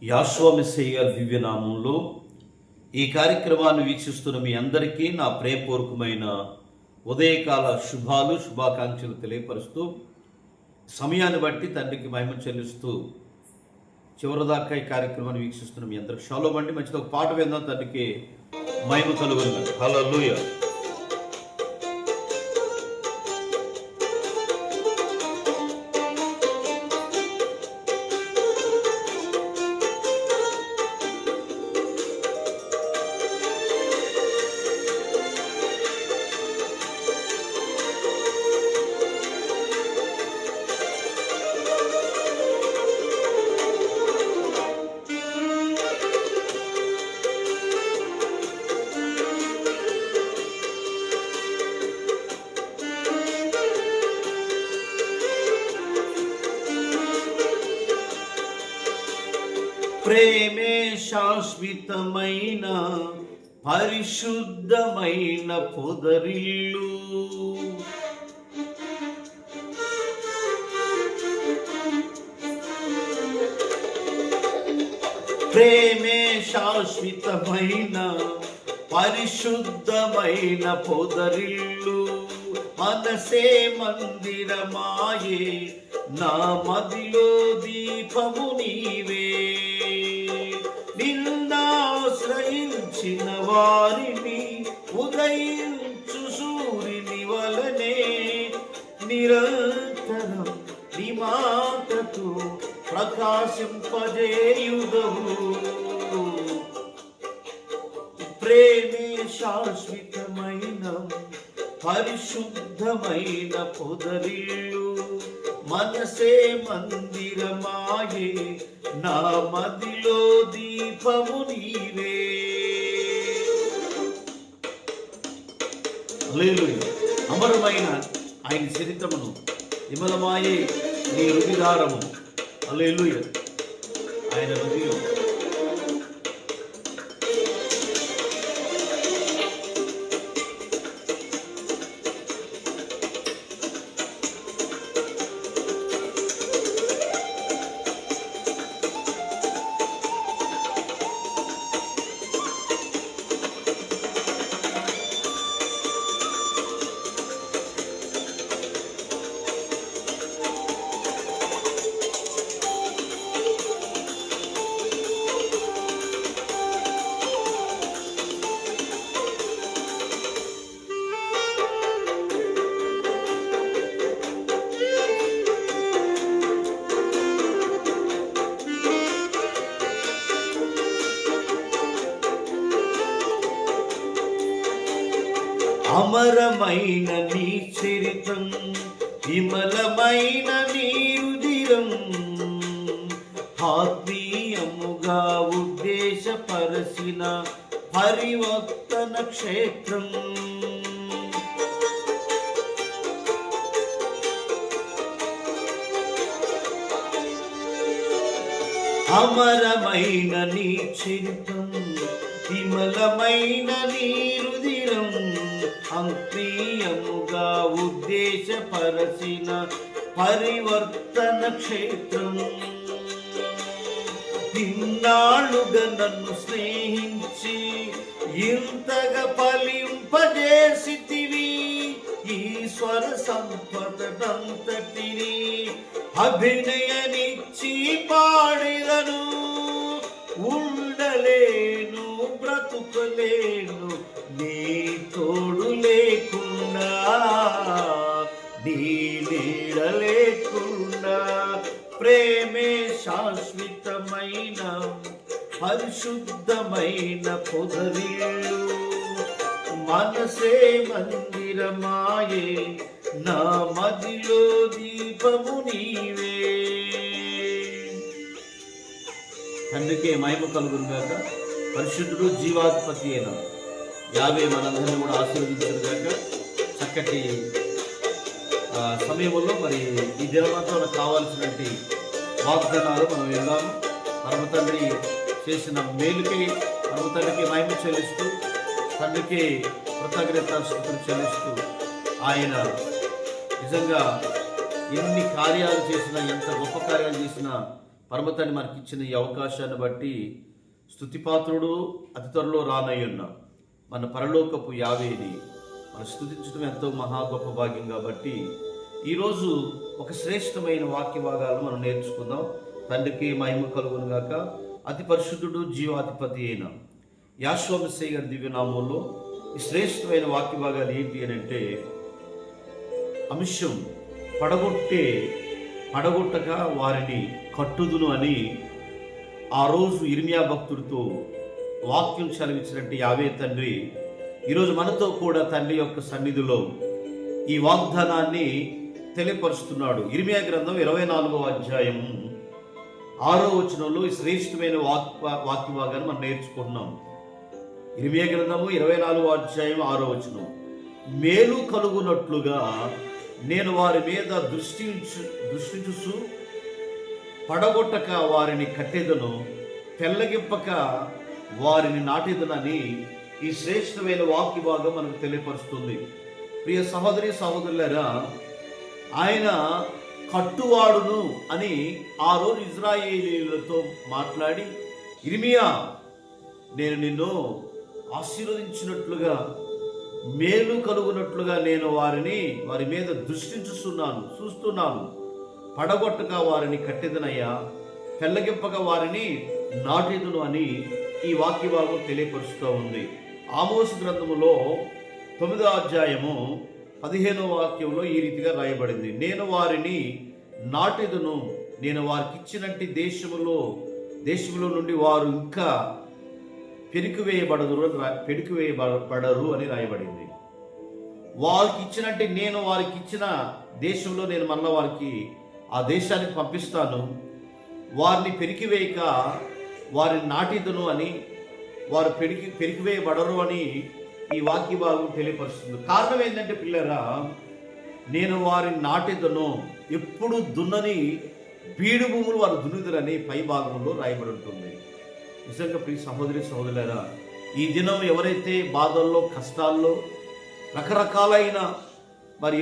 యాషువా మెస్సయ్య గారి దివ్యనామంలో ఈ కార్యక్రమాన్ని వీక్షిస్తున్న మీ అందరికీ నా ప్రేమపూర్వకమైన ఉదయకాల శుభాకాంక్షలు తెలియపరుస్తూ సమయాన్ని బట్టి తండ్రికి మహిమ చెల్లిస్తూ చివరిదాకా ఈ కార్యక్రమాన్ని వీక్షిస్తున్న మీ అందరికి షాలోమ్ అండి. మంచిది, ఒక పాట విందాం. తండ్రికి మహిమ కలుగును. హల్లెలూయా. ప్రేమే శాశ్వతమైన పరిశుద్ధమైన పొదరిల్లు, ప్రేమే శాశ్వతమైన పరిశుద్ధమైన పొదరిల్లు, మనసే మందిరమాయే నా మదిలో దీపము నీవే. నిన్నాశ్రయించిన వారిని ఉదయించు సూర్యుని వలనే నిరంతరం నీ మాటతో ప్రకాశింపజేయుదవు. ప్రేమే శాశ్వతమైన పరిశుద్ధమైన పొదరిల్లు, మనసే మందిరమాయే నా మదిలో దీపము నీవే. హల్లెలూయా. అమరమైన ఆయన చరిత్రమును విమలమాయే నీ రుధిరారము. హల్లెలూయా. ఆయన హృదయం అమరమైన నీ చరితం, విమలమైన నీ రుధిరం, ఆత్మీయముగా ఉద్దేశపరచిన పరివర్తన క్షేత్రం. అమరమైన నీ చరితం, విమలమైన నీ రుధిరం, ఆత్మీయముగా ఉద్దేశపరచిన పరివర్తన క్షేత్రం. ఇన్నాళ్ళుగా నన్ను స్నేహించి ఇంతగా ఫలింపజేసితివి. ఈశ్వర సంపదనంతటిని అభినయనిచ్చి పాడిదను. ఉండలేను, బ్రతుకలేను నీ తోడు లేకుండా, నీ నీడ లేకుండా. ప్రేమే శాశ్వతమైన పరిశుద్ధమైన పొదరిల్లు, మనసే మందిరమాయే నా మదిలో దీపము నీవే. అందుకే మహిమ కలుగును గాక. పరిశుద్ధుడు జీవాధిపతి అయిన యావే మనందరినీ కూడా ఆశీర్వదించను గాక. చక్కటి సమయంలో మరి ఈ దినమంతా మనకు కావాల్సినటువంటి వాగ్దానాలు మనం విందాము. పరమ తండ్రి చేసిన మేలుకి పరమ తండ్రికి మహిమ చెల్లిస్తూ, తండ్రికి కృతజ్ఞతాస్తుతులు చెల్లిస్తూ, ఆయన నిజంగా ఎన్ని కార్యాలు చేసినా, ఎంత గొప్ప కార్యాలు చేసినా పరమతండ్రి మనకిచ్చిన ఈ అవకాశాన్ని బట్టి స్తుతిపాత్రుడు అతి త్వరలో రానయ్యున్న మన పరలోకపు యావేని మనం స్తుతించడం ఎంతో మహా గొప్ప భాగ్యం. కాబట్టి ఈరోజు ఒక శ్రేష్టమైన వాక్య భాగాలు మనం నేర్చుకుందాం. తండ్రికి మహిమ కలుగును గాక. అతి పరిశుద్ధుడు జీవాధిపతి అయిన యాషోవా మెస్సీయ గారి దివ్యనామంలో ఈ శ్రేష్టమైన వాక్య భాగాలు ఏంటి అని అంటే, అంశం పడగొట్టక వారిని కట్టుదును అని ఆ రోజు ఇర్మియా భక్తుడితో వాక్యం చదివించినట్టు యావే తండ్రి ఈరోజు మనతో కూడా తండ్రి యొక్క సన్నిధిలో ఈ వాగ్దానాన్ని తెలియపరుస్తున్నాడు. ఇర్మియా గ్రంథం 24వ అధ్యాయం 6వ వచనంలో ఈ శ్రేష్టమైన వాక్య భాగాన్ని మనం నేర్చుకుంటున్నాం. ఇర్మియా గ్రంథము 24వ అధ్యాయం 6వ వచనం, మేలు కలుగునట్లుగా నేను వారి మీద దృష్టించు పడగొట్టక వారిని కట్టెదను, పెళ్ళగింపక వారిని నాటెదనని ఈ శ్రేష్టమైన వాక్య భాగం మనకు తెలియపరుస్తుంది. ప్రియ సహోదరి సహోదరులారా, ఆయన కట్టువాడును అని ఆ రోజు ఇజ్రాయేలీలతో మాట్లాడి, ఇర్మియా నేను నిన్ను ఆశీర్వదించినట్లుగా మేలు కలుగునట్లుగా నేను వారి మీద చూస్తున్నాను, పడగొట్టగా వారిని కట్టెదనయ్యా, పెళ్ళగింపగా వారిని నాటెదను అని ఈ వాక్య భాగం తెలియపరుస్తూ ఉంది. ఆమోసు గ్రంథములో 9వ అధ్యాయము 15వ వాక్యంలో ఈ రీతిగా రాయబడింది, నేను వారిని నాటెదను, నేను వారికి ఇచ్చినట్టు దేశములో నుండి వారు ఇంకా పెరికివేయబడరు అని రాయబడింది. వారికి ఇచ్చినట్టు నేను వారికి ఇచ్చిన దేశంలో నేను మళ్ళా వారికి ఆ దేశానికి పంపిస్తాను, వారిని పెరికివేయక వారిని నాటిదును అని, వారు పెరికివేయబడరు అని ఈ వాక్య భాగం తెలియపరుస్తుంది. కారణం ఏంటంటే పిల్లరా, నేను వారిని నాటిదును, ఎప్పుడు దున్నని బీడు భూములు వారు దున్నుదురని పై భాగంలో రాయబడి ఉంటుంది. నిజంగా ప్రియ సహోదరి సహోదరులారా, ఈ దినం ఎవరైతే బాధల్లో కష్టాల్లో రకరకాలైన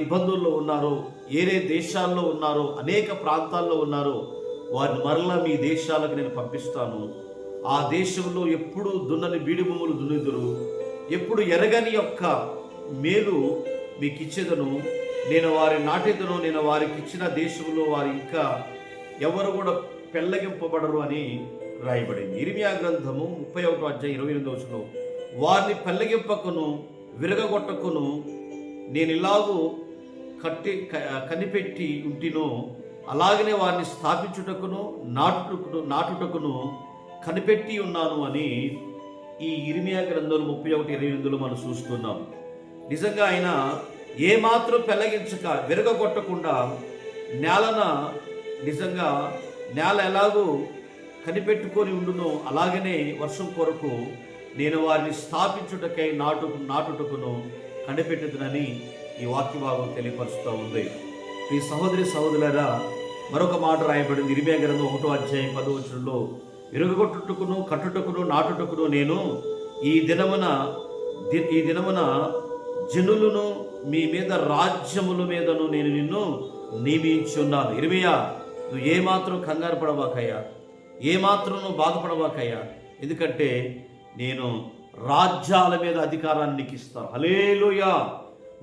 ఇబ్బందుల్లో ఉన్నారో, ఏరే దేశాల్లో ఉన్నారో, అనేక ప్రాంతాల్లో ఉన్నారో, వారిని మరలా మీ దేశాలకు నేను పంపిస్తాను. ఆ దేశంలో ఎప్పుడు దున్నని బీడి భూములు దున్నుదురు, ఎప్పుడు ఎరగని యొక్క మేలు మీకు ఇచ్చేదను, నేను వారిని నాటెదను, నేను వారికి ఇచ్చిన దేశంలో వారు ఇంకా ఎవరు కూడా పెళ్ళగింపబడరు అని రాయబడింది. ఇర్మియా గ్రంథము 31వ అధ్యాయం 28వ వచనం, వారిని పెళ్ళగింపకును విరగగొట్టకును నేను ఇలాగూ కనిపెట్టి ఉంటినో, అలాగనే వారిని స్థాపించుటకును నాటుటకును కనిపెట్టి ఉన్నాను అని ఈ ఇర్మియా గ్రంథం 31:28లో మనం చూస్తున్నాం. నిజంగా ఆయన ఏమాత్రం పెళ్ళగించక విరగగొట్టకుండా నేల ఎలాగూ కనిపెట్టుకొని ఉండునో అలాగనే వర్షం కొరకు నేను వారిని స్థాపించుటకై నాటుటకును కనిపెట్టుదునని ఈ వాక్య భాగం తెలియపరుస్తూ ఉంది. ఈ సహోదరి సహోదరులారా, మరొక మాట రాయబడింది ఇర్మియా గ్రంథం 1వ అధ్యాయం 10వ వచనంలో, విరగొట్టుటకును కట్టుటకును నాటుటకును నేను ఈ దినమున జనులను మీ మీద రాజ్యముల మీదను నేను నిన్ను నియమించి ఉన్నాను. ఇర్మియా, నువ్వు ఏమాత్రం కంగారు పడబాకయ్యా, ఏమాత్రం నువ్వు బాధపడబాకయ్యా, ఎందుకంటే నేను రాజ్యాల మీద అధికారాన్ని నీకు ఇస్తాను. హల్లెలూయా.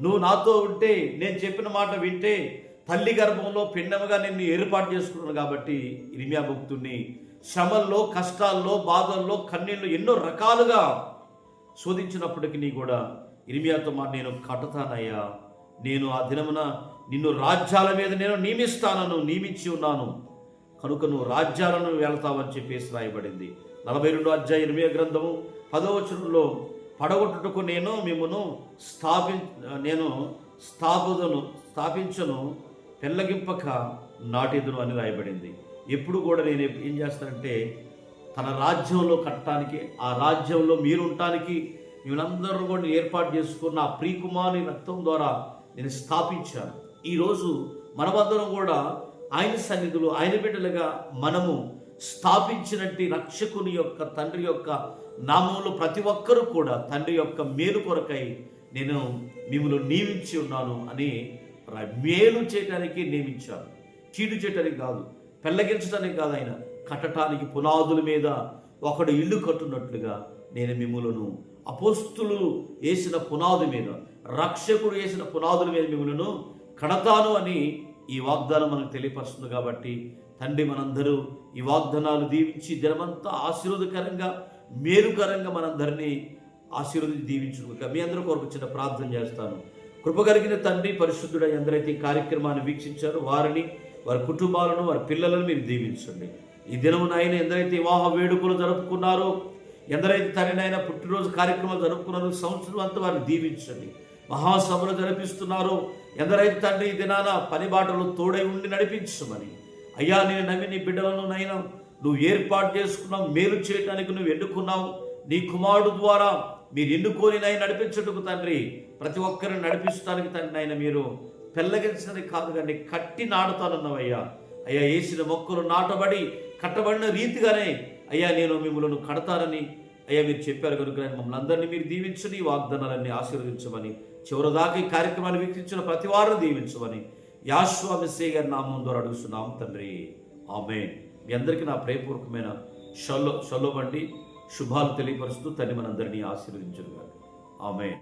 నువ్వు నాతో ఉంటే, నేను చెప్పిన మాట వింటే, తల్లి గర్భంలో పిండముగా నిన్ను ఏర్పాటు చేసుకున్నాను. కాబట్టి ఇర్మియా భక్తుడిని శ్రమల్లో, కష్టాల్లో, బాధల్లో, కన్నీళ్ళు ఎన్నో రకాలుగా శోధించినప్పటికీ కూడా ఇర్మియాతో నేను కట్టుతానయ్యా, నేను ఆ దినమున నిన్ను రాజ్యాల మీద నేను నియమించి ఉన్నాను, కనుక నువ్వు రాజ్యాలను వెళ్తావని చెప్పేసి రాయబడింది. 42వ అధ్యాయం ఇర్మియా గ్రంథము 10వ వచనంలో, పడగొట్టుటకు నేను మిమ్మను స్థాపించను, పెళ్ళగింపక నాటెదును అని రాయబడింది. ఎప్పుడు కూడా నేను ఏం చేస్తానంటే, తన రాజ్యంలో కట్టడానికి, ఆ రాజ్యంలో మీరుంటానికి మీరందరూ కూడా ఏర్పాటు చేసుకున్న ఆ ప్రియకుమారుని రక్తం ద్వారా నేను స్థాపించాను. ఈరోజు మనమందరం కూడా ఆయన సన్నిధిలో, ఆయన బిడ్డలుగా మనము స్థాపించినట్టు రక్షకుని యొక్క తండ్రి యొక్క నామంలో ప్రతి ఒక్కరూ కూడా తండ్రి యొక్క మేలు కొరకై నేను మిమ్మల్ని నియమించి ఉన్నాను అని, మేలు చేయడానికి నియమించాను, కీడు చేయడానికి కాదు, పెళ్ళగించడానికి కాదు, ఆయన కట్టడానికి పునాదుల మీద ఒకడు ఇల్లు కట్టున్నట్లుగా నేను మిమ్ములను అపోస్తులు వేసిన పునాది మీద, రక్షకుడు వేసిన పునాదుల మీద మిమ్ములను కడతాను అని ఈ వాగ్దానం మనకు తెలియపరుస్తుంది. కాబట్టి తండ్రి, మనందరూ ఈ వాగ్దానాలు దీవించి దినమంతా ఆశీర్వాదకరంగా, మేలుకరంగా మనందరినీ ఆశీర్వదించి దీవించుగా మీ అందరూ కొరకు చిన్న ప్రార్థన చేస్తాను. కృపగలిగిన తండ్రి, పరిశుద్ధుడ, ఎందరైతే ఈ కార్యక్రమాన్ని వీక్షించారో వారిని, వారి కుటుంబాలను, వారి పిల్లలను మీరు దీవించండి. ఈ దినమున ఆయన ఎందరైతే వివాహ వేడుకలు జరుపుకున్నారో, ఎందరైతే తండ్రినైనా పుట్టినరోజు కార్యక్రమాలు జరుపుకున్నారో, సంవత్సరం అంతా వారిని దీవించండి. మహాసభలు జరిపిస్తున్నారో, ఎందరైతే తండ్రి ఈ దినాన పని బాటలు తోడై ఉండి నడిపించమని, అయ్యా నేను నమ్మి నీ బిడ్డలను నైనా నువ్వు ఏర్పాటు చేసుకున్నావు, మేలు చేయడానికి నువ్వు ఎన్నుకున్నావు. నీ కుమారుడు ద్వారా మీరు ఎన్నుకొని నైనా నడిపించటకు తండ్రి, ప్రతి ఒక్కరిని నడిపించడానికి తండ్రి నాయన మీరు పెళ్ళగించడానికి కాదు కానీ కట్టి నాటుతానన్నావయ్యా. అయ్యా, వేసిన మొక్కలు నాటబడి కట్టబడిన రీతిగానే అయ్యా నేను మిమ్మల్ని కడతానని అయ్యా మీరు చెప్పారు కనుక మమ్మల్ని అందరినీ మీరు దీవించని, వాగ్దానాలన్నీ ఆశీర్వదించమని, చివరిదాకా ఈ కార్యక్రమాన్ని వీక్షించిన ప్రతి వారిని దీవించమని యాషువా మెస్సీయ గారి నామం ద్వారా అడుగుతున్నాం తండ్రి, ఆమేన్. మీ అందరికీ నా ప్రేమపూర్వకమైన షలోమ్ అండి. శుభాలు తెలియపరుస్తూ తండ్రి మనందరినీ ఆశీర్వదించుగాక. ఆమేన్.